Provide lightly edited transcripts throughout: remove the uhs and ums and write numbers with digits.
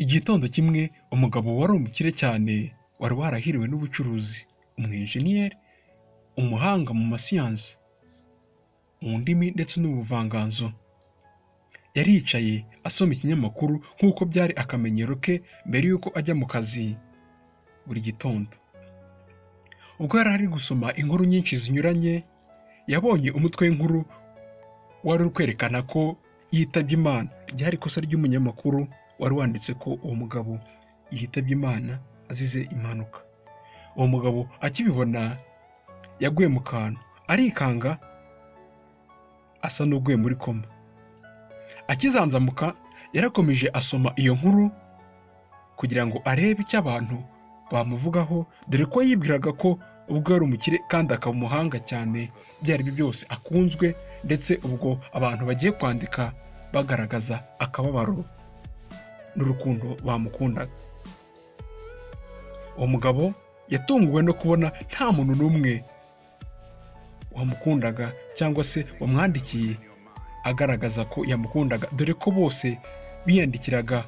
Igitondo kimwe umugabo wari umukire cyane wari warahiriwe n'ubucuruzi, umwenjeniyeri, umuhanga mu masiyansi, mu ndimi ndetse n'ubuvanganzo, yari yicaye asoma ikinyamakuru nk'uko byari akamenyero ke mbere y'uko ajya mu kazi buri gitondo. Ubwo yari ari gusoma inkuru nyinshi zinyuranye, yabonye umutwe w'inkuru wari uri kwerekana ko yitabye Imana. Ryari ikosa ry'umunyamakuru wari wanditse ko uwo mugabo yitabye Imana azize impanuka. Uwo mugabo akibibona yaguye mu kantu, arikanga asa n'uguye muri koma. Akizanzamuka yarakomeje asoma iyo nkuru kugira ngo arebe icyo abantu bamuvugaho, dore ko yibwiraga ko ubwo yari umukire kandi akaba umuhanga cyane, byari byose akunzwe, ndetse ubwo abantu bagiye kwandika bagaragaza akababaro n'urukundo bamukundaga. Uwo mugabo yatunguwe no kubona nta muntu n'umwe wamukundaga cyangwa se wamwandikiye agaragaza ko yamukundaga, dore ko bose biyandikiraga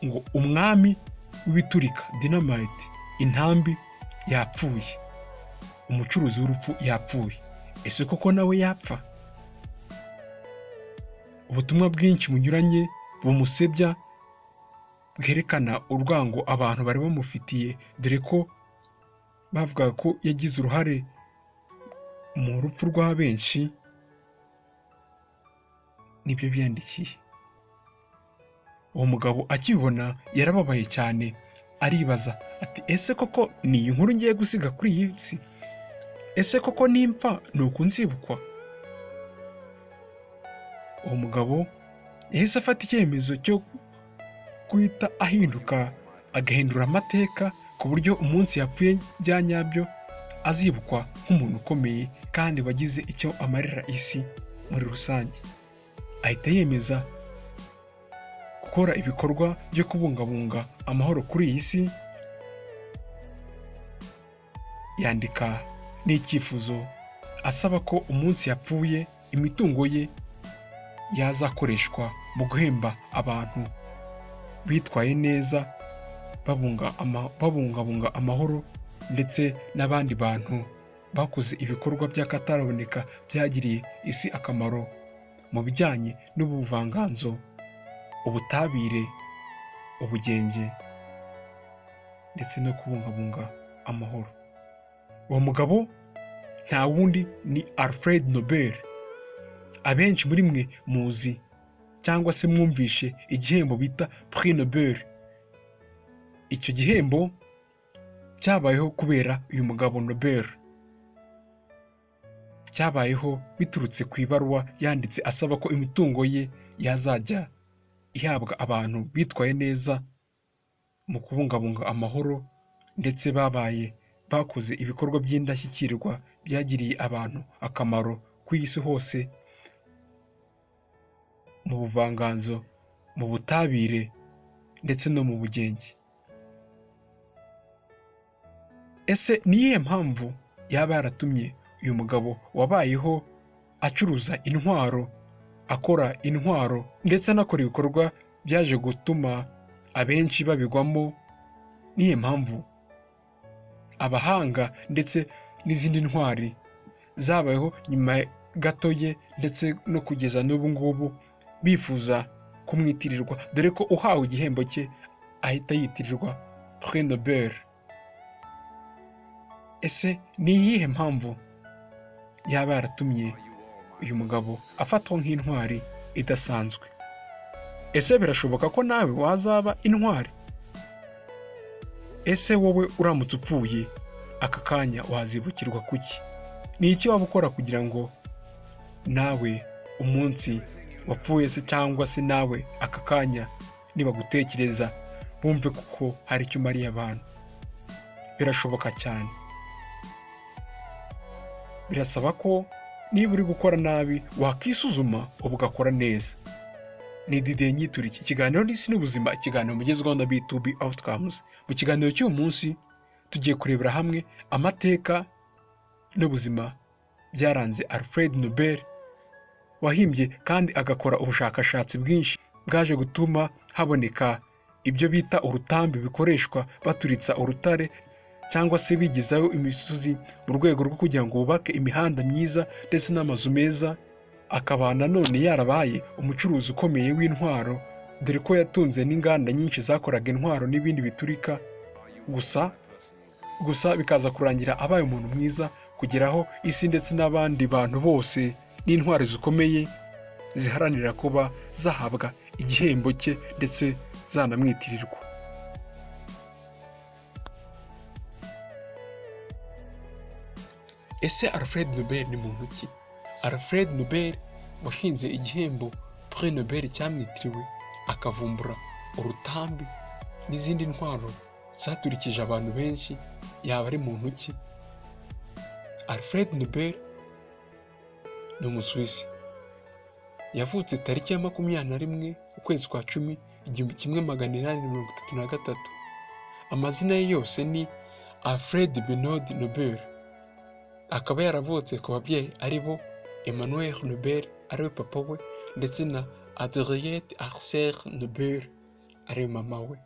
ngo umwami w'ibiturika Dynamite, intambi yapfuye, umucuruzi w'urupfu yapfuye. Ese koko nawe yapfa? Ubutumwa bwinshi bunyuranye bumusebya, bwerekana urwango abantu bari bamufitiye, dore ko bavugaga ko yagize uruhare mu rupfu rwa benshi, nibyo biyandikiye. Uwo mugabo akibibona yarababaye cyane, aribaza ati ese koko ni iyi nkuru ngiye gusiga kuri iyi si? Ese koko nimpfa ni uku nzibukwa? Uwo mugabo yahise afata icyemezo cyo guhita ahinduka, agahindura amateka ku buryo umunsi yapfuye bya nyabyo azibukwa nk'umuntu ukomeye kandi wagize icyo amarira isi muri rusange. Ahita yemeza gukora ibikorwa byo kubungabunga amahoro kuri iyi si, yandika n'icyifuzo asaba ko umunsi yapfuye imitungo ye yazakoreshwa mu guhemba abantu bitwaye neza babungabunga amahoro, ndetse n'abandi bantu bakoze ibikorwa by'akataraboneka byagiriye isi akamaro mu bijyanye n'ubuvanganzo, ubutabire, ubugenge ndetse no kubungabunga amahoro. Uwo mugabo nta wundi ni Alfred Nobel. Abenshi muri mwe muzi cyangwa se mwumvishe igihembo bita Prix Nobel. Icyo gihembo cyabayeho kubera uyu mugabo Nobel. Cyabayeho biturutse ku ibaruwa yanditse asaba ko imitungo ye yazajya ihabwa abantu bitwaye neza mu kubungabunga amahoro, ndetse bakoze ibikorwa by'indashyikirwa byagiriye abantu akamaro ku isi hose, mu buvanganzo, mu butabire ndetse no mu bugenge. Ese ni iyihe mpamvu yaba yaratumye uyu mugabo wabayeho acuruza intwaro, akora intwaro ndetse anakora ibikorwa byaje gutuma abenshi babigwamo? Niyo mpamvu abahanga ndetse n'izindi ntwari zabayeho nyuma gato ye ndetse no kugeza n'ubu ngubu bifuza kumwitirirwa, dore ko uhawe igihembo cye ahita yitirirwa Prix Nobel. Ese ni iyihe mpamvu yaba yaratumye uyu mugabo afatwa nk'intwari idasanzwe? Ese birashoboka ko nawe wazaba intwari? Ese wowe uramutse upfuye aka kanya wazibukirwa kuki? Ni iki waba ukora kugira ngo nawe umunsi wapfuye se, cyangwa se nawe aka kanya nibagutekereza bumve kuko hari icyo umariye abantu? Birashoboka cyane. Birasaba ko niba uri gukora nabi wakisuzuma ugakora neza. Ni Didier Nyituriki, ikiganiro n'isi n'ubuzima, ikiganiro mugezweho na B2B Outcomes. Mu kiganiro cy'uyu munsi tugiye kurebera hamwe amateka n'ubuzima byaranze Alfred Nobel, wahimbye kandi agakora ubushakashatsi bwinshi bwaje gutuma haboneka ibyo bita urutambi bikoreshwa baturitsa urutare cyangwa se bigizayo imisozi mu rwego rwo kugira ngo bubake imihanda myiza ndetse n'amazu meza. Akaba nanone yarabaye umucuruzi ukomeye w'intwaro, dore ko yatunze n'inganda nyinshi zakoraga intwaro n'ibindi biturika. Gusa bikaza kurangira abaye umuntu mwiza kugeraho isi ndetse n'abandi bantu bose n'intwari zikomeye ziharanira kuba zahabwa igihembo cye ndetse zanamwitirirwa. Ese Alfred Nobel ni muntu ki? Alfred Nobel washinze igihembo Prix Nobel cyamwitiriwe, akavumbura urutambi n'izindi ntwaro zaturikije abantu benshi, yaba ari muntu ki? Alfred Nobel ni Umusuwisi. Yavutse tariki ya 21 ukwezi kwa 10 1833. Amazina ye yose ni Alfred Benoît Nobel. Akaba yaravutse ku babyeyi ari bo Emmanuel Nobel ariwe papa we, ndetse na Adriette Archer Nobel ariwe mama we.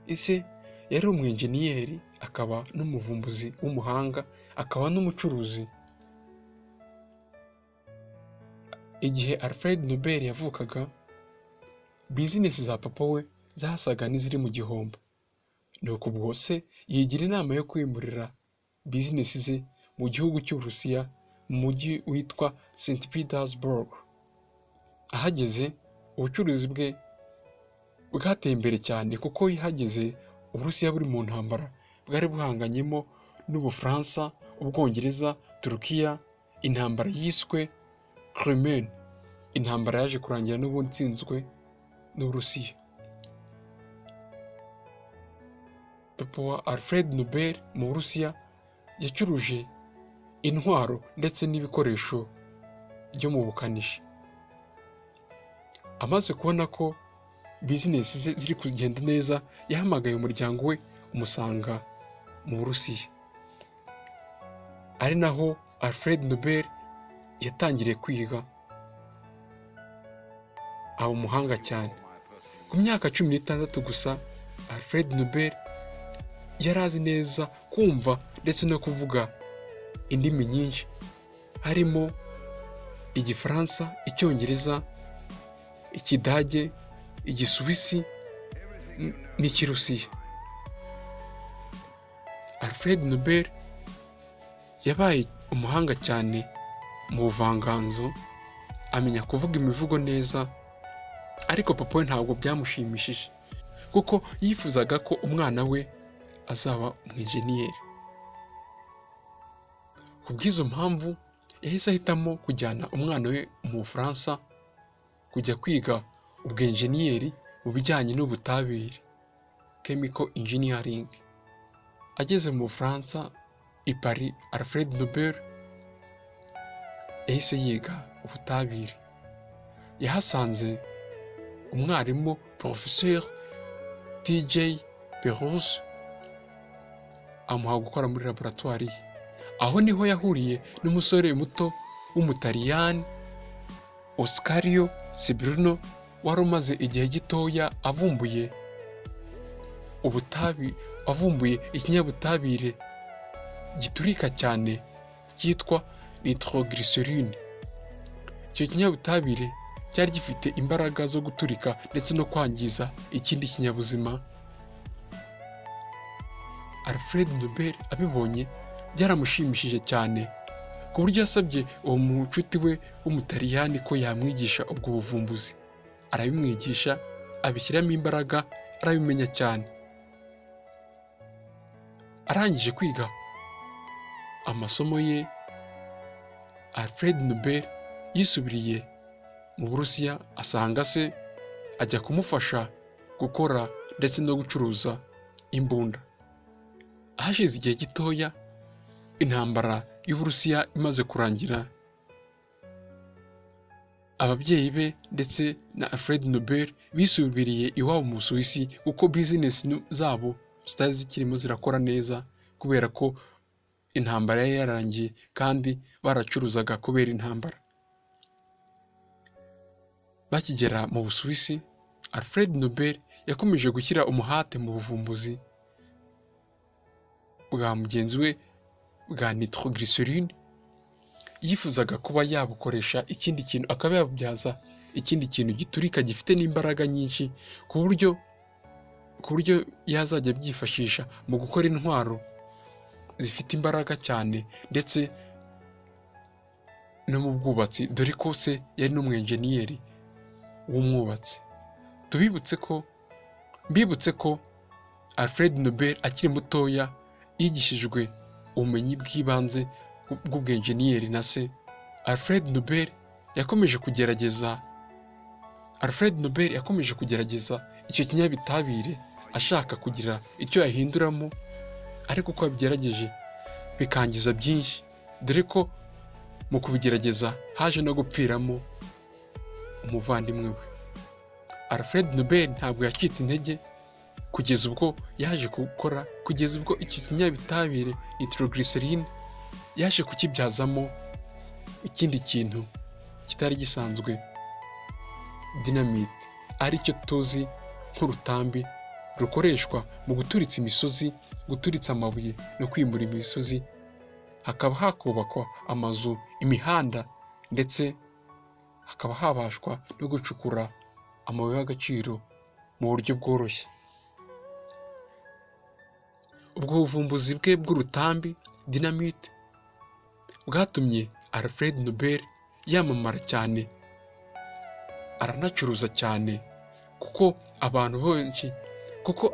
Ise yari umwenjeniyeri, akaba n'umuvumbuzi w'umuhanga, akaba n'umucuruzi. Igihe Alfred Nobel yavukaga, bizinesi za papa we zasaga n'iziri mu gihombo, nuko ubwo se yigira inama yo kwimurira bizinesi ze mu gihugu cy'Uburusiya, mu mujyi witwa St Petersburg. Ahageze ubucuruzi bwe bwateye imbere cyane, kuko yahageze Uburusiya buri mu ntambara bwari buhanganyemo n'Ubufaransa, Ubwongereza, Turukiya, intambara yiswe Crimean, intambara yaje kurangira n'ubundi itsinzwe n'Uburusiya. Papa wa Alfred Nobel mu Burusiya yacuruje intwaro ndetse n'ibikoresho byo mu bukanishi. Amaze kubona ko bizinesi ze ziri kugenda neza, yahamagaye umuryango we umusanga mu Burusiya. Ari naho Alfred Nobel yatangiriye kwiga, aba umuhanga cyane. Ku myaka 16 gusa, Alfred Nobel yari azi neza kumva ndetse no kuvuga indimi nyinshi, harimo Igifaransa, Icyongereza, Ikidage, Igisuwisi n'Ikirusiya. Alfred Nobel yabaye umuhanga cyane mu buvanganzo, amenya kuvuga imivugo neza, ariko papa we ntabwo byamushimishije, kuko yifuzaga ko umwana we azaba umwenjeniyeri. Ku bw'izo mpamvu yahise ahitamo kujyana umwana we mu Bufaransa kujya kwiga ubwenjeniyeri mu bijyanye n'ubutabire, chemical engineering. Ageze mu Bufaransa i Paris, Alfred Nobel yahise yiga ubutabire. Yahasanze umwarimu Professeur TJ Perouse, amuha gukora muri laboratoire ye. Aho niho yahuriye n'umusore muto w'Umutaliyani Oscario Cibrino, wari umaze igihe gitoya avumbuye ikinyabutabire giturika cyane cyitwa nitroglycerine. Icyo kinyabutabire cyari gifite imbaraga zo guturika ndetse no kwangiza ikindi kinyabuzima. Alfred Nobel abibonye byaramushimishije cyane, ku buryo yasabye uwo mucuti we w'Umutaliyani ko yamwigisha ubwo buvumbuzi. Arabimwigisha, abishyiramo imbaraga, arabimenya cyane. Arangije kwiga amasomo ye, Alfred Nobel yisubiriye mu Burusiya, asanga se, ajya kumufasha gukora ndetse no gucuruza imbunda. Hashize igihe gitoya, intambara y'Uburusiya imaze kurangira, ababyeyi be ndetse na Alfred Nobel bisubiriye iwabo mu Busuwisi, kuko bizinesi zabo zitari zikirimo zirakora neza kubera ko intambara yari yarangiye kandi baracuruzaga kubera intambara. Bakigera mu Busuwisi, Alfred Nobel yakomeje gushyira umuhate mu buvumbuzi bwa mugenzi we bwa nitroglycerine. Yifuzaga kuba yabukoresha ikindi kintu, akaba yabubyaza ikindi kintu giturika gifite n'imbaraga nyinshi, ku buryo yazajya abyifashisha mu gukora intwaro zifite imbaraga cyane ndetse no mu bwubatsi, dore ko se yari n'umwenjeniyeri w'umwubatsi. Mbibutse ko Alfred Nobel akiri mutoya yigishijwe ubumenyi bw'ibanze bw'ubwenjeniyeri na se. Alfred Nobel yakomeje kugerageza icyo kinyabitabire ashaka kugira icyo yahinduramo, ariko uko yabigerageje bikangiza byinshi, dore ko mu kubigerageza haje no gupfiramo umuvandimwe we. Alfred Nobel ntabwo yacitse intege kugeza ubwo iki kinyabitabire nitroglycerine yaje kukibyazamo ikindi kintu kitari gisanzwe, dynamite, aricyo tuzi nk'urutambi rukoreshwa mu guturitsa imisozi, guturitsa amabuye no kwimura imisozi, hakaba hakubakwa amazu, imihanda, ndetse hakaba habashwa no gucukura amabuye y'agaciro mu buryo bworoshye. Ubwo buvumbuzi bwe bw'urutambi dynamite bwatumye Alfred Nobel yamamara cyane, aranacuruza cyane, kuko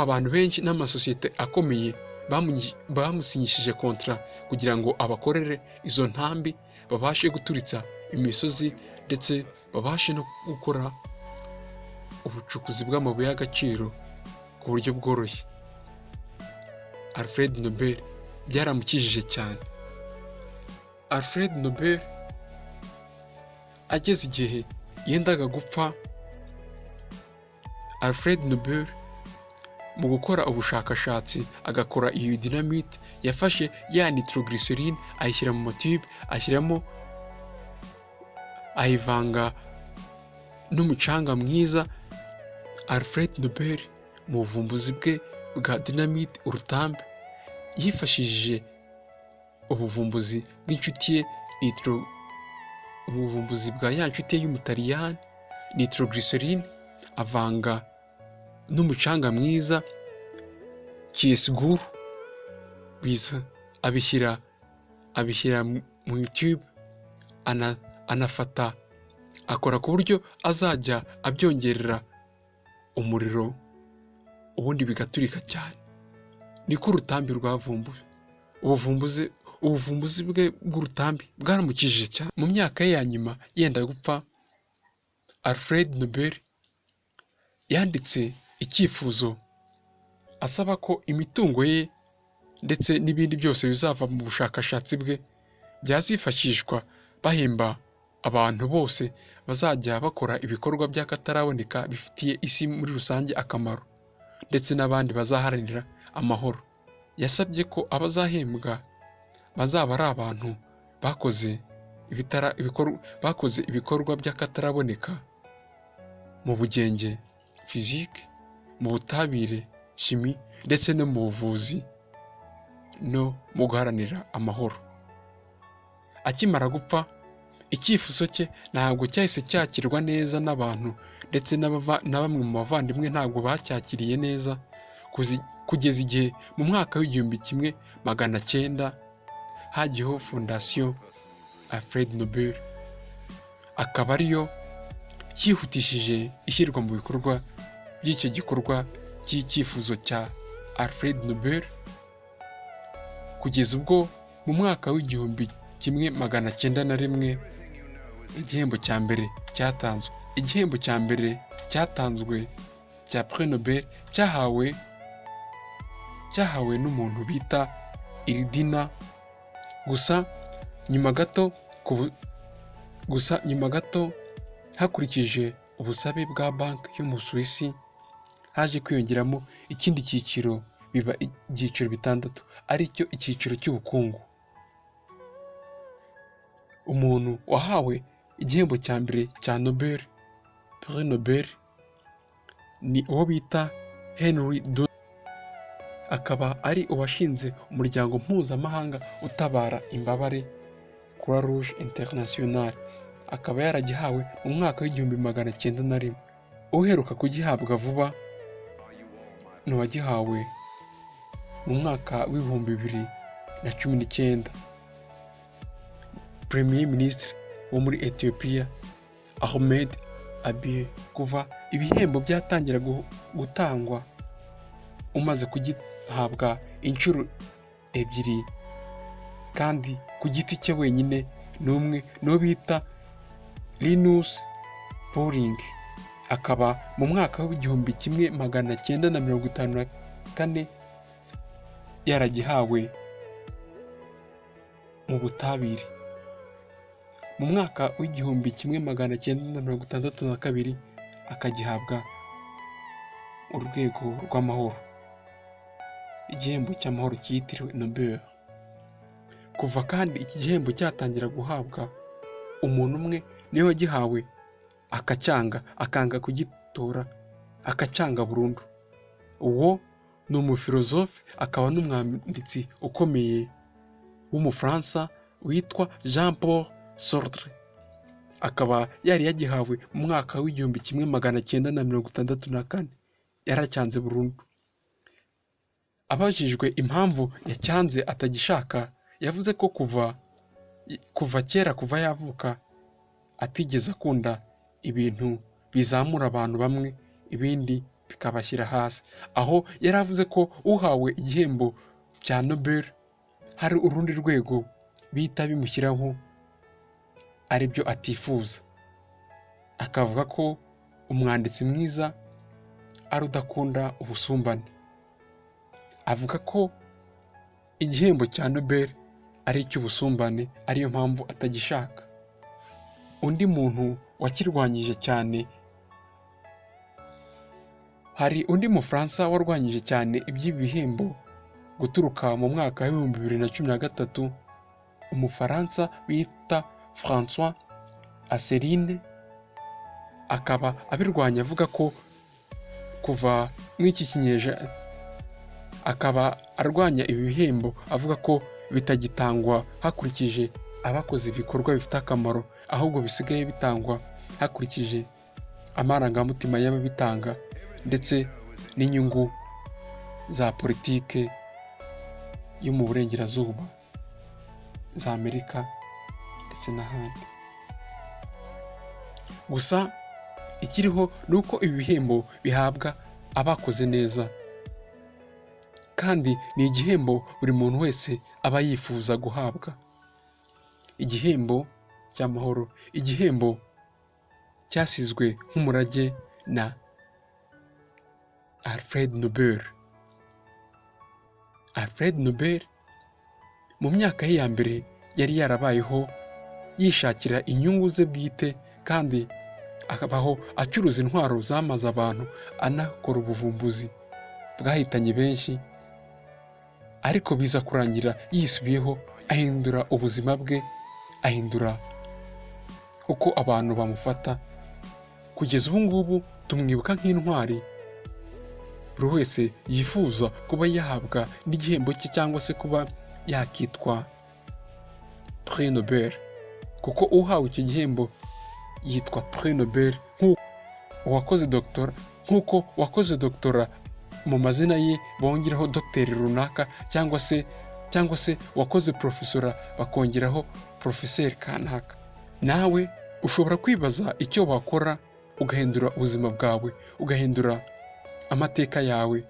abantu benshi n'amasosiyete akomeye bamusinyishije kontra kugira ngo abakorere izo ntambi, babashe guturitsa imisozi ndetse babashe no gukora ubucukuzi bw'amabuye y'agaciro ku buryo bworoshye. Alfred Nobel byaramukijije cyane. Alfred Nobel ageze igihe yendaga gupfa, Alfred Nobel mu gukora ubushakashatsi agakora iyo dynamite, yafashe ya nitroglycerine ayishyira mu matube, ayivanga n'umucanga mwiza. Alfred Nobel mu buvumbuzi bwe bwa dynamite, urutambi, yifashishije ubuvumbuzi bw'inshuti ye ubuvumbuzi bwa ya nshuti ye y'umutaliyani nitroglycerine, avanga n'umucanga mwiza Kiesgur, abishyira mu tube, anafata akora ku buryo azajya abyongerera umuriro ubundi bigaturika cyane. Niko urutambi rwavumbuwe. Ubuvumbuzi bwe bw'urutambi bwaramukijije cyane. Mu myaka ye ya nyuma yenda gupfa, Alfred Nobel yanditse icyifuzo asaba ko imitungo ye ndetse n'ibindi byose bizava mu bushakashatsi bwe byazifashishwa bahemba abantu bose bazajya bakora ibikorwa by'akataraboneka bifitiye isi muri rusange akamaro, ndetse n'abandi bazaharanira amahoro. Yasabye ko abazahembwa bazaba ari abantu bakoze ibikorwa by'akataraboneka mu bugenge, fizike, mu butabire, shimi, ndetse no mu buvuzi no mu guharanira amahoro. Akimara gupfa, icyifuzo cye ntabwo cyahise cyakirwa neza n'abantu, ndetse na bamwe mu bavandimwe ntabwo bacyakiriye neza, kugeza igihe mu mwaka w'1900 hagiyeho fondasiyo Alfred Nobel, akaba ariyo yihutishije ishyirwa mu bikorwa by'icyo gikorwa cy'icyifuzo cya Alfred Nobel, kugeza ubwo mu mwaka w'1901 igihembo cya mbere cyatanzwe. Igihembo cya mbere cyatanzwe cya Prix Nobel cyahawe n'umuntu bita Iridina. Gusa nyuma gato hakurikije ubusabe bwa banki yo mu Suwisi, haje kwiyongeramo ikindi cyiciro, biba ibyiciro 6, aricyo icyiciro cy'ubukungu. Umuntu wahawe igihembo cya mbere cya Nobel, Prix Nobel, ni uwo bita Henry Dunant, akaba ari uwashinze umuryango mpuzamahanga utabara imbabare Croix Rouge International, akaba yaragihawe mu mwaka w'1901. Uheruka kugihabwa vuba ni uwagihawe mu mwaka w'2019, Premier Ministre wo muri Ethiopia Ahmed Abiy. Kuva ibihembo byatangira gutangwa umaze kugihabwa inshuro ebyiri kandi ku giti cye wenyine n'umwe n'uwo bita Linus Pauling, akaba mu mwaka w'1954 yaragihawe mu butabire. Mu mwaka w'1962 akagihabwa urwego rw'amahoro, igihembo cy'amahoro cyitiriwe Nobel. Kuva kandi iki gihembo cyatangira guhabwa, umuntu umwe niwe wagihawe akanga kugitora, akacyanga burundu. Uwo ni umufilozofe akaba n'umwanditsi ukomeye w'umufaransa witwa Jean Paul Sartre, akaba yari yagihawe mu mwaka w'1964, yaracyanze burundu. Abajijwe impamvu yacyanze atagishaka, yavuze ko kuva kera, kuva yavuka, atigeze akunda ibintu bizamura abantu bamwe ibindi bikabashyira hasi, aho yari avuze ko uhawe igihembo cya Nobel hari urundi rwego bihita bimushyiraho aribyo atifuza. Akavuga ko umwanditsi mwiza ari udakunda ubusumbane. Avuga ko igihembo cya Nobel ari icy'ubusumbane, ariyo mpamvu atagishaka. Undi muntu wakirwanyije cyane, hari undi Mufaransa warwanyije cyane iby'ibi bihembo guturuka mu mwaka wa 2013, Umufaransa bita François Asselineau, akaba abirwanya avuga ko kuva mw'iki kinyejana, akaba arwanya ibi bihembo avuga ko bitagitangwa hakurikije abakoze ibikorwa bifite akamaro, ahubwo bisigaye bitangwa hakurikije amarangamutima y'ababitanga ndetse n'inyungu za politike yo mu burengerazuba za Amerika ndetse n'ahandi. Gusa ikiriho ni uko ibi bihembo bihabwa abakoze neza, kandi ni igihembo buri muntu wese aba yifuza guhabwa. Igihembo cy'amahoro, igihembo cyasizwe nk'umurage na Alfred Nobel. Alfred Nobel mu myaka ye ya mbere yari yarabayeho yishakira inyungu ze bwite, kandi akabaho acuruza intwaro zamaze abantu, anakora ubuvumbuzi bwahitanye benshi, ariko biza kurangira yisubiyeho, ahindura ubuzima bwe, ahindura uko abantu bamufata. Kugeza ubu ngubu tumwibuka nk'intwari buri wese yifuza kuba yahabwa n'igihembo cye, cyangwa se kuba yakitwa Prix Nobel, kuko uhawe icyo gihembo yitwa Prix Nobel nk'uko wakoze doctora mu mazina ye bongeraho dogiteri runaka, cyangwa se wakoze profesora bakongeraho profeseri kanaka. Nawe ushobora kwibaza icyo wakora ugahindura ubuzima bwawe, ugahindura amateka yawe.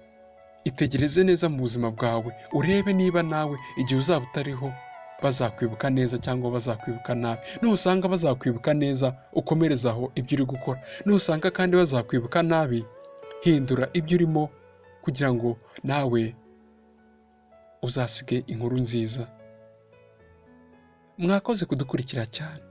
Itegereze neza mu buzima bwawe, urebe niba nawe igihe uzaba utariho bazakwibuka neza cyangwa bazakwibuka nabi. Nusanga bazakwibuka neza, ukomerezaho ibyo uri gukora. Nusanga kandi bazakwibuka nabi, hindura ibyo urimo kugira ngo nawe uzasige inkuru nziza. Mwakoze kudukurikira cyane,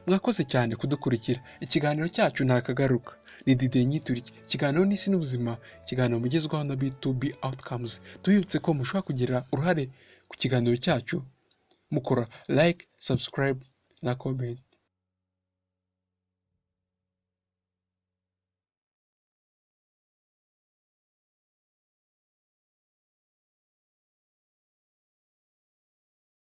mwakoze cyane kudukurikira. Ikiganiro cyacu ntakagaruka, ni Didier Nyituriki. Ikiganiro n'isi n'ubuzima, ikiganiro mugezwaho na B2B Outcomes. Tubibutse ko mushobora kugira uruhare ku kiganiro cyacu mukora like, subscribe na comment.